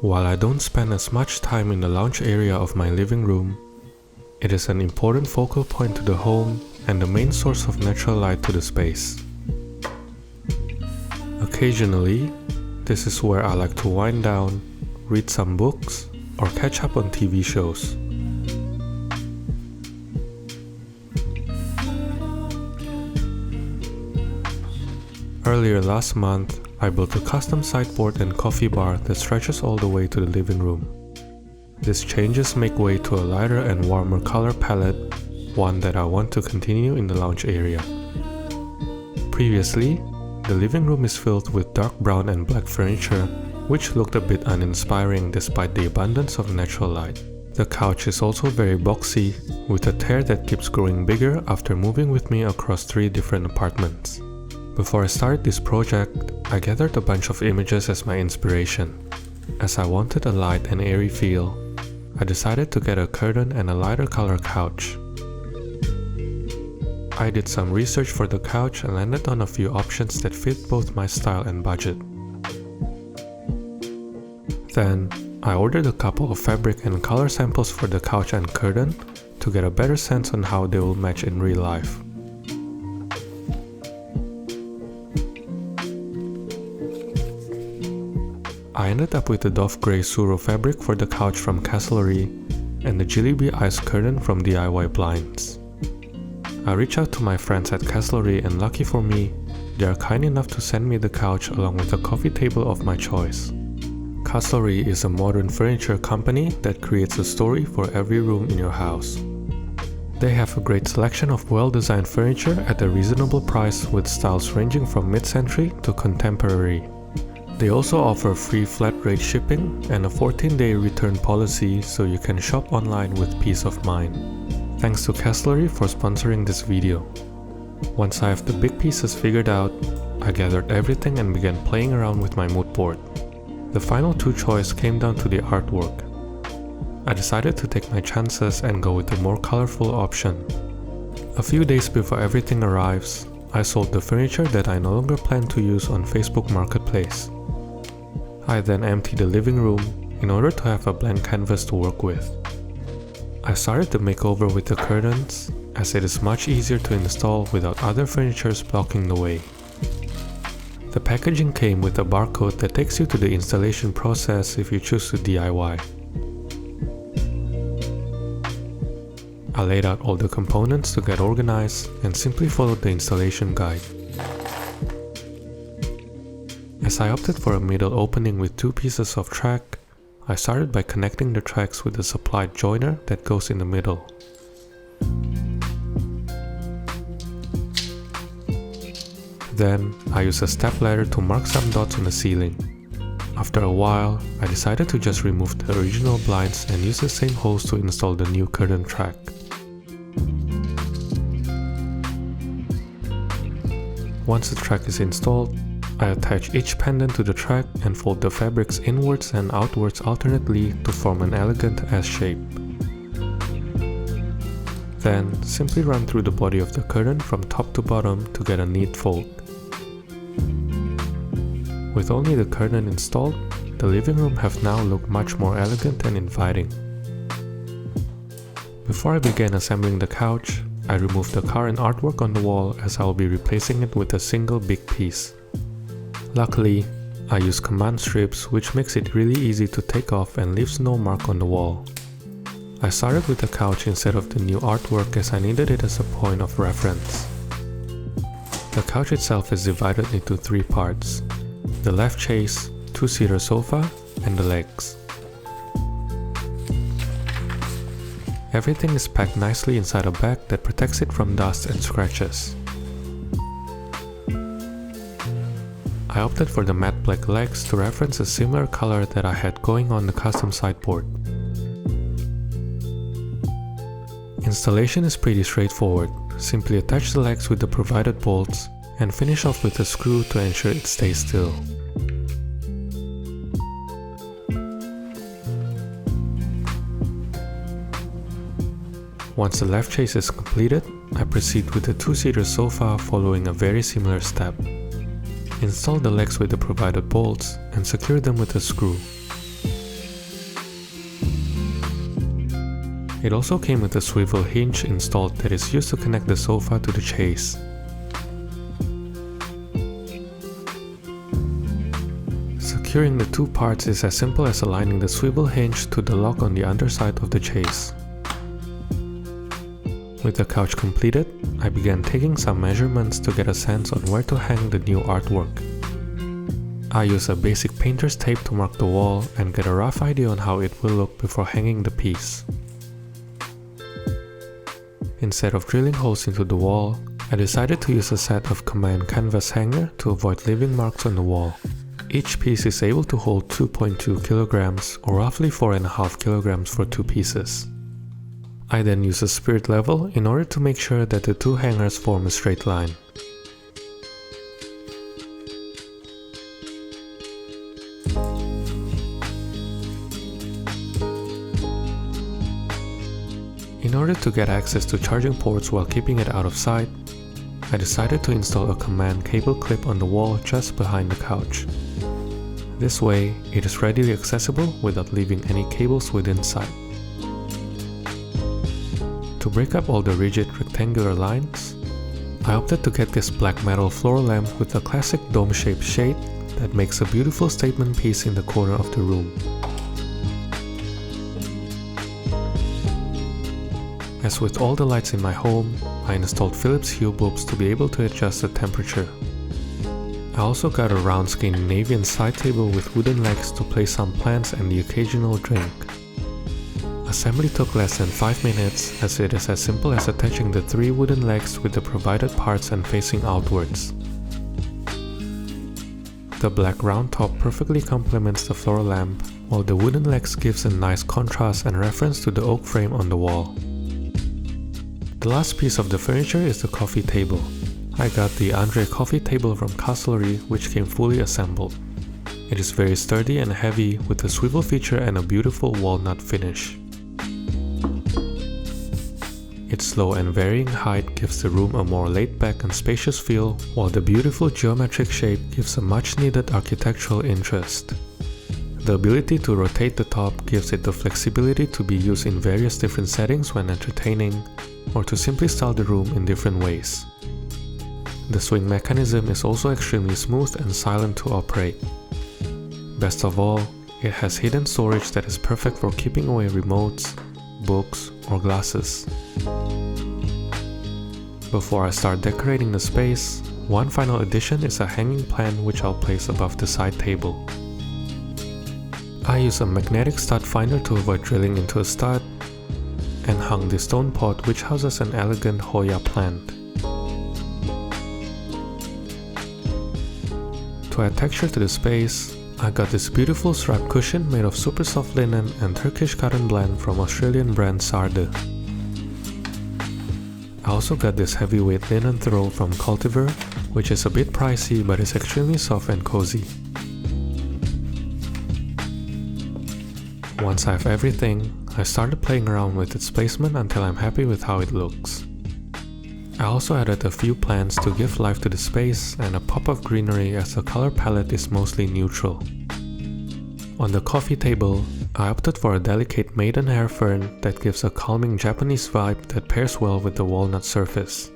While I don't spend as much time in the lounge area of my living room, it is an important focal point to the home and the main source of natural light to the space. Occasionally, this is where I like to wind down, read some books, or catch up on TV shows. Earlier last month, I built a custom sideboard and coffee bar that stretches all the way to the living room. These changes make way to a lighter and warmer color palette, one that I want to continue in the lounge area. Previously, the living room is filled with dark brown and black furniture, which looked a bit uninspiring despite the abundance of natural light. The couch is also very boxy, with a tear that keeps growing bigger after moving with me across 3 different apartments. Before I started this project, I gathered a bunch of images as my inspiration. As I wanted a light and airy feel, I decided to get a curtain and a lighter color couch. I did some research for the couch and landed on a few options that fit both my style and budget. Then, I ordered a couple of fabric and color samples for the couch and curtain to get a better sense on how they will match in real life. I ended up with the Dove Grey Suro fabric for the couch from Castlery and the Jilliby Ice curtain from DIY Blinds. I reached out to my friends at Castlery and lucky for me, they are kind enough to send me the couch along with a coffee table of my choice. Castlery is a modern furniture company that creates a story for every room in your house. They have a great selection of well-designed furniture at a reasonable price with styles ranging from mid-century to contemporary. They also offer free flat rate shipping and a 14-day return policy so you can shop online with peace of mind. Thanks to Castlery for sponsoring this video. Once I have the big pieces figured out, I gathered everything and began playing around with my mood board. The final 2 choices came down to the artwork. I decided to take my chances and go with the more colorful option. A few days before everything arrives, I sold the furniture that I no longer plan to use on Facebook Marketplace. I then emptied the living room in order to have a blank canvas to work with. I started the makeover with the curtains, as it is much easier to install without other furniture blocking the way. The packaging came with a barcode that takes you to the installation process if you choose to DIY. I laid out all the components to get organized and simply followed the installation guide. As I opted for a middle opening with 2 pieces of track, I started by connecting the tracks with a supplied joiner that goes in the middle. Then, I used a stepladder to mark some dots on the ceiling. After a while, I decided to just remove the original blinds and use the same hose to install the new curtain track. Once the track is installed, I attach each pendant to the track and fold the fabrics inwards and outwards alternately to form an elegant S shape. Then, simply run through the body of the curtain from top to bottom to get a neat fold. With only the curtain installed, the living room have now looked much more elegant and inviting. Before I began assembling the couch, I removed the current artwork on the wall as I will be replacing it with a single big piece. Luckily, I use command strips, which makes it really easy to take off and leaves no mark on the wall. I started with the couch instead of the new artwork as I needed it as a point of reference. The couch itself is divided into 3 parts: the left chase, 2-seater sofa, and the legs. Everything is packed nicely inside a bag that protects it from dust and scratches. I opted for the matte black legs to reference a similar color that I had going on the custom sideboard. Installation is pretty straightforward. Simply attach the legs with the provided bolts and finish off with a screw to ensure it stays still. Once the left chase is completed, I proceed with the 2-seater sofa following a very similar step. Install the legs with the provided bolts and secure them with a screw. It also came with a swivel hinge installed that is used to connect the sofa to the chase. Securing the two parts is as simple as aligning the swivel hinge to the lock on the underside of the chase. With the couch completed, I began taking some measurements to get a sense on where to hang the new artwork. I use a basic painter's tape to mark the wall and get a rough idea on how it will look before hanging the piece. Instead of drilling holes into the wall, I decided to use a set of Command canvas hanger to avoid leaving marks on the wall. Each piece is able to hold 2.2 kilograms or roughly 4.5 kilograms for two pieces. I then use a spirit level in order to make sure that the two hangers form a straight line. In order to get access to charging ports while keeping it out of sight, I decided to install a Command cable clip on the wall just behind the couch. This way, it is readily accessible without leaving any cables within sight. To break up all the rigid rectangular lines, I opted to get this black metal floor lamp with a classic dome-shaped shade that makes a beautiful statement piece in the corner of the room. As with all the lights in my home, I installed Philips Hue bulbs to be able to adjust the temperature. I also got a round Scandinavian side table with wooden legs to place some plants and the occasional drink. Assembly took less than 5 minutes, as it is as simple as attaching the 3 wooden legs with the provided parts and facing outwards. The black round top perfectly complements the floor lamp, while the wooden legs gives a nice contrast and reference to the oak frame on the wall. The last piece of the furniture is the coffee table. I got the Andre coffee table from Castlery, which came fully assembled. It is very sturdy and heavy with a swivel feature and a beautiful walnut finish. Its low and varying height gives the room a more laid-back and spacious feel, while the beautiful geometric shape gives a much-needed architectural interest. The ability to rotate the top gives it the flexibility to be used in various different settings when entertaining, or to simply style the room in different ways. The swing mechanism is also extremely smooth and silent to operate. Best of all, it has hidden storage that is perfect for keeping away remotes, books, or glasses. Before I start decorating the space, one final addition is a hanging plant which I'll place above the side table. I use a magnetic stud finder to avoid drilling into a stud, and hung the stone pot which houses an elegant Hoya plant. To add texture to the space, I got this beautiful strap cushion made of super soft linen and Turkish cotton blend from Australian brand Sarde. I also got this heavyweight linen throw from Cultivar, which is a bit pricey but is extremely soft and cozy. Once I have everything, I started playing around with its placement until I'm happy with how it looks. I also added a few plants to give life to the space and a pop of greenery as the color palette is mostly neutral. On the coffee table, I opted for a delicate maidenhair fern that gives a calming Japanese vibe that pairs well with the walnut surface.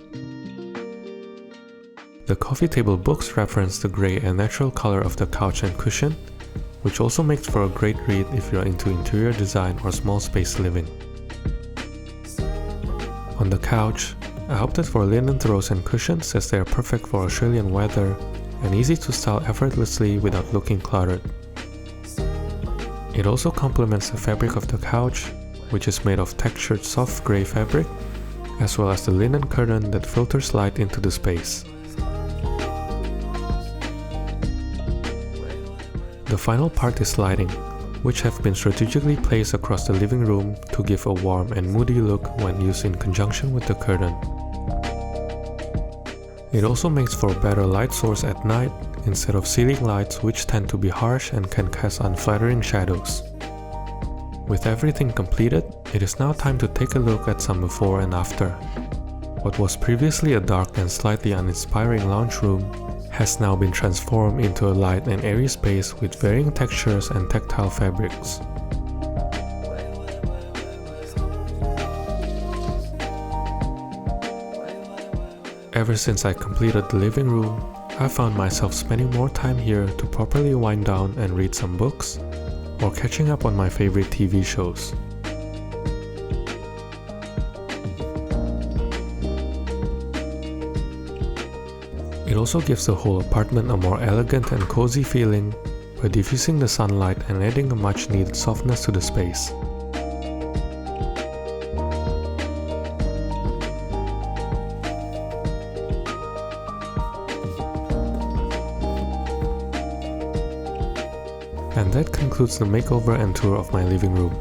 The coffee table books reference the grey and natural color of the couch and cushion, which also makes for a great read if you're into interior design or small space living. On the couch, I opted for linen throws and cushions as they are perfect for Australian weather and easy to style effortlessly without looking cluttered. It also complements the fabric of the couch, which is made of textured soft grey fabric, as well as the linen curtain that filters light into the space. The final part is lighting, which have been strategically placed across the living room to give a warm and moody look when used in conjunction with the curtain. It also makes for a better light source at night instead of ceiling lights, which tend to be harsh and can cast unflattering shadows. With everything completed, it is now time to take a look at some before and after. What was previously a dark and slightly uninspiring lounge room has now been transformed into a light and airy space with varying textures and tactile fabrics. Ever since I completed the living room, I found myself spending more time here to properly wind down and read some books, or catching up on my favorite TV shows. It also gives the whole apartment a more elegant and cozy feeling by diffusing the sunlight and adding a much needed softness to the space. And that concludes the makeover and tour of my living room.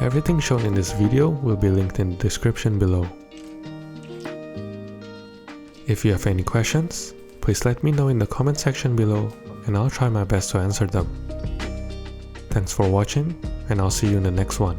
Everything shown in this video will be linked in the description below. If you have any questions, please let me know in the comment section below and I'll try my best to answer them. Thanks for watching, and I'll see you in the next one.